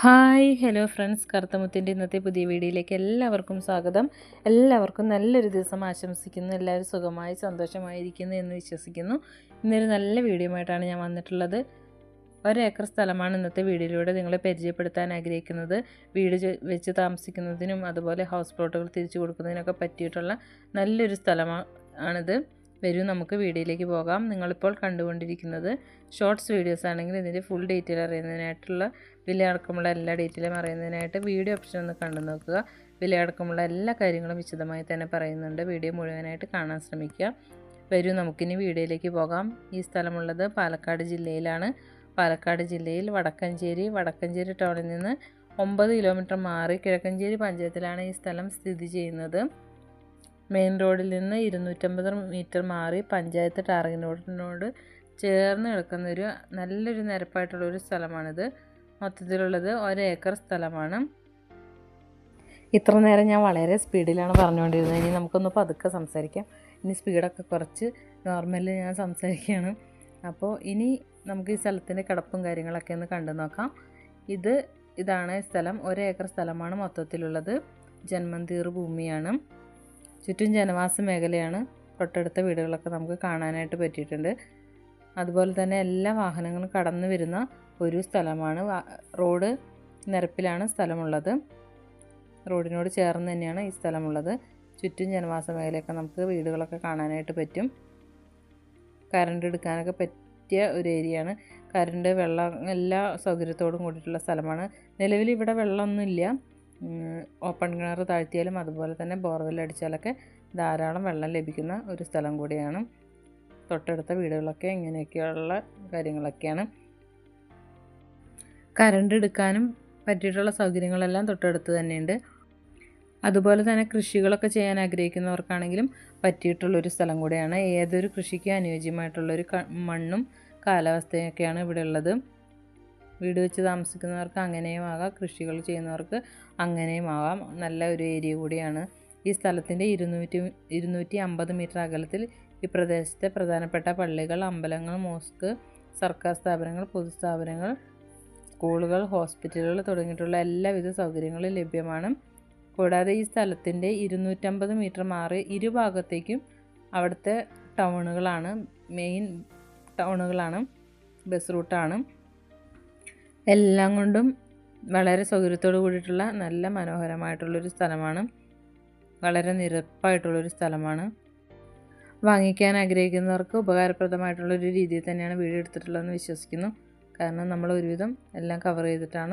Hi hello friends, കറുത്തമുത്തിൻ്റെ ഇന്നത്തെ പുതിയ വീഡിയോയിലേക്ക് എല്ലാവർക്കും സ്വാഗതം. എല്ലാവർക്കും നല്ലൊരു ദിവസം ആശംസിക്കുന്നു. എല്ലാവരും സുഖമായി സന്തോഷമായിരിക്കുന്നു എന്ന് വിശ്വസിക്കുന്നു. ഇന്നൊരു നല്ല വീഡിയോ ആയിട്ടാണ് ഞാൻ വന്നിട്ടുള്ളത്. 1 ഏക്കർ സ്ഥലമാണ് ഇന്നത്തെ വീഡിയോയിലൂടെ നിങ്ങളെ പരിചയപ്പെടുത്താൻ ആഗ്രഹിക്കുന്നത്. വീട് വെച്ച് താമസിക്കുന്നതിനും അതുപോലെ ഹൗസ് പ്ലോട്ടുകൾ തിരിച്ചു കൊടുക്കുന്നതിനൊക്കെ പറ്റിയിട്ടുള്ള നല്ലൊരു സ്ഥലമാണിത്. വരൂ നമുക്ക് വീഡിയോയിലേക്ക് പോകാം. നിങ്ങളിപ്പോൾ കണ്ടുകൊണ്ടിരിക്കുന്നത് ഷോർട്സ് വീഡിയോസ് ആണെങ്കിൽ ഇതിൻ്റെ ഫുൾ ഡീറ്റെയിൽ അറിയുന്നതിനായിട്ടുള്ള വിലയടക്കമുള്ള എല്ലാ ഡീറ്റെയിലും അറിയുന്നതിനായിട്ട് വീഡിയോ ഓപ്ഷൻ ഒന്ന് കണ്ടു നോക്കുക. വിലയടക്കമുള്ള എല്ലാ കാര്യങ്ങളും വിശദമായി തന്നെ പറയുന്നുണ്ട്. വീഡിയോ മുഴുവനായിട്ട് കാണാൻ ശ്രമിക്കുക. വരൂ നമുക്കിനി വീഡിയോയിലേക്ക് പോകാം. ഈ സ്ഥലമുള്ളത് പാലക്കാട് ജില്ലയിലാണ്. പാലക്കാട് ജില്ലയിൽ വടക്കഞ്ചേരി ടൗണിൽ നിന്ന് 9 കിലോമീറ്റർ മാറി കിഴക്കഞ്ചേരി പഞ്ചായത്തിലാണ് ഈ സ്ഥലം സ്ഥിതി ചെയ്യുന്നത്. മെയിൻ റോഡിൽ നിന്ന് 250 മീറ്റർ മാറി പഞ്ചായത്ത് ടാറിംഗ് റോഡിനോട് ചേർന്ന് കിടക്കുന്നൊരു നല്ലൊരു നിരപ്പായിട്ടുള്ളൊരു സ്ഥലമാണിത്. മൊത്തത്തിലുള്ളത് 1 ഏക്കർ സ്ഥലമാണ്. ഇത്ര നേരം ഞാൻ വളരെ സ്പീഡിലാണ് പറഞ്ഞുകൊണ്ടിരുന്നത്. ഇനി നമുക്കൊന്ന് പതുക്കെ സംസാരിക്കാം. ഇനി സ്പീഡൊക്കെ കുറച്ച് നോർമലിൽ ഞാൻ സംസാരിക്കുകയാണ്. അപ്പോൾ ഇനി നമുക്ക് ഈ സ്ഥലത്തിൻ്റെ കിടപ്പും കാര്യങ്ങളൊക്കെ ഒന്ന് കണ്ടു നോക്കാം. ഇതാണ് സ്ഥലം. 1 ഏക്കർ സ്ഥലമാണ് മൊത്തത്തിലുള്ളത്. ജന്മന്തീർ ഭൂമിയാണ്. ചുറ്റും ജനവാസ മേഖലയാണ്. തൊട്ടടുത്ത വീടുകളൊക്കെ നമുക്ക് കാണാനായിട്ട് പറ്റിയിട്ടുണ്ട്. അതുപോലെ തന്നെ എല്ലാ വാഹനങ്ങളും കടന്നു വരുന്ന ഒരു സ്ഥലമാണ്. റോഡ് നിരപ്പിലാണ് സ്ഥലമുള്ളത്. റോഡിനോട് ചേർന്ന് തന്നെയാണ് ഈ സ്ഥലമുള്ളത്. ചുറ്റും ജനവാസ മേഖലയൊക്കെ നമുക്ക് വീടുകളൊക്കെ കാണാനായിട്ട് പറ്റും. കറണ്ട് എടുക്കാനൊക്കെ പറ്റിയ ഒരു ഏരിയയാണ്. കറണ്ട്, വെള്ളം എല്ലാ സൗകര്യത്തോടും കൂടിയിട്ടുള്ള സ്ഥലമാണ്. നിലവിൽ ഇവിടെ വെള്ളമൊന്നുമില്ല. ഓപ്പൺ കിണർ താഴ്ത്തിയാലും അതുപോലെ തന്നെ ബോർവെൽ അടിച്ചാലൊക്കെ ധാരാളം വെള്ളം ലഭിക്കുന്ന ഒരു സ്ഥലം കൂടിയാണ്. തൊട്ടടുത്ത വീടുകളൊക്കെ ഇങ്ങനെയൊക്കെയുള്ള കാര്യങ്ങളൊക്കെയാണ്. കറണ്ട് എടുക്കാനും പറ്റിയിട്ടുള്ള സൗകര്യങ്ങളെല്ലാം തൊട്ടടുത്ത് തന്നെയുണ്ട്. അതുപോലെ തന്നെ കൃഷികളൊക്കെ ചെയ്യാൻ ആഗ്രഹിക്കുന്നവർക്കാണെങ്കിലും പറ്റിയിട്ടുള്ളൊരു സ്ഥലം കൂടിയാണ്. ഏതൊരു കൃഷിക്ക് അനുയോജ്യമായിട്ടുള്ളൊരു മണ്ണും കാലാവസ്ഥയൊക്കെയാണ് ഇവിടെ ഉള്ളത്. വീട് വെച്ച് താമസിക്കുന്നവർക്ക് അങ്ങനെയും ആകാം, കൃഷികൾ ചെയ്യുന്നവർക്ക് അങ്ങനെയും ആകാം. നല്ല ഒരു ഏരിയ കൂടിയാണ്. ഈ സ്ഥലത്തിൻ്റെ 250 മീറ്റർ അകലത്തിൽ ഈ പ്രദേശത്തെ പ്രധാനപ്പെട്ട പള്ളികൾ, അമ്പലങ്ങൾ, മോസ്ക്, സർക്കാർ സ്ഥാപനങ്ങൾ, പൊതുസ്ഥാപനങ്ങൾ, സ്കൂളുകൾ, ഹോസ്പിറ്റലുകൾ തുടങ്ങിയിട്ടുള്ള എല്ലാവിധ സൗകര്യങ്ങളും ലഭ്യമാണ്. കൂടാതെ ഈ സ്ഥലത്തിൻ്റെ 250 മീറ്റർ മാറി ഇരുഭാഗത്തേക്കും അവിടുത്തെ ടൗണുകളാണ്, മെയിൻ ടൗണുകളാണ്, ബസ് റൂട്ടാണ്. എല്ലാം കൊണ്ടും വളരെ സൗകര്യത്തോടു കൂടിയിട്ടുള്ള നല്ല മനോഹരമായിട്ടുള്ളൊരു സ്ഥലമാണ്. വളരെ നിരപ്പായിട്ടുള്ളൊരു സ്ഥലമാണ്. വാങ്ങിക്കാൻ ആഗ്രഹിക്കുന്നവർക്ക് ഉപകാരപ്രദമായിട്ടുള്ളൊരു രീതിയിൽ തന്നെയാണ് വീട് എടുത്തിട്ടുള്ളതെന്ന് വിശ്വസിക്കുന്നു. കാരണം നമ്മൾ ഒരുവിധം എല്ലാം കവർ ചെയ്തിട്ടാണ്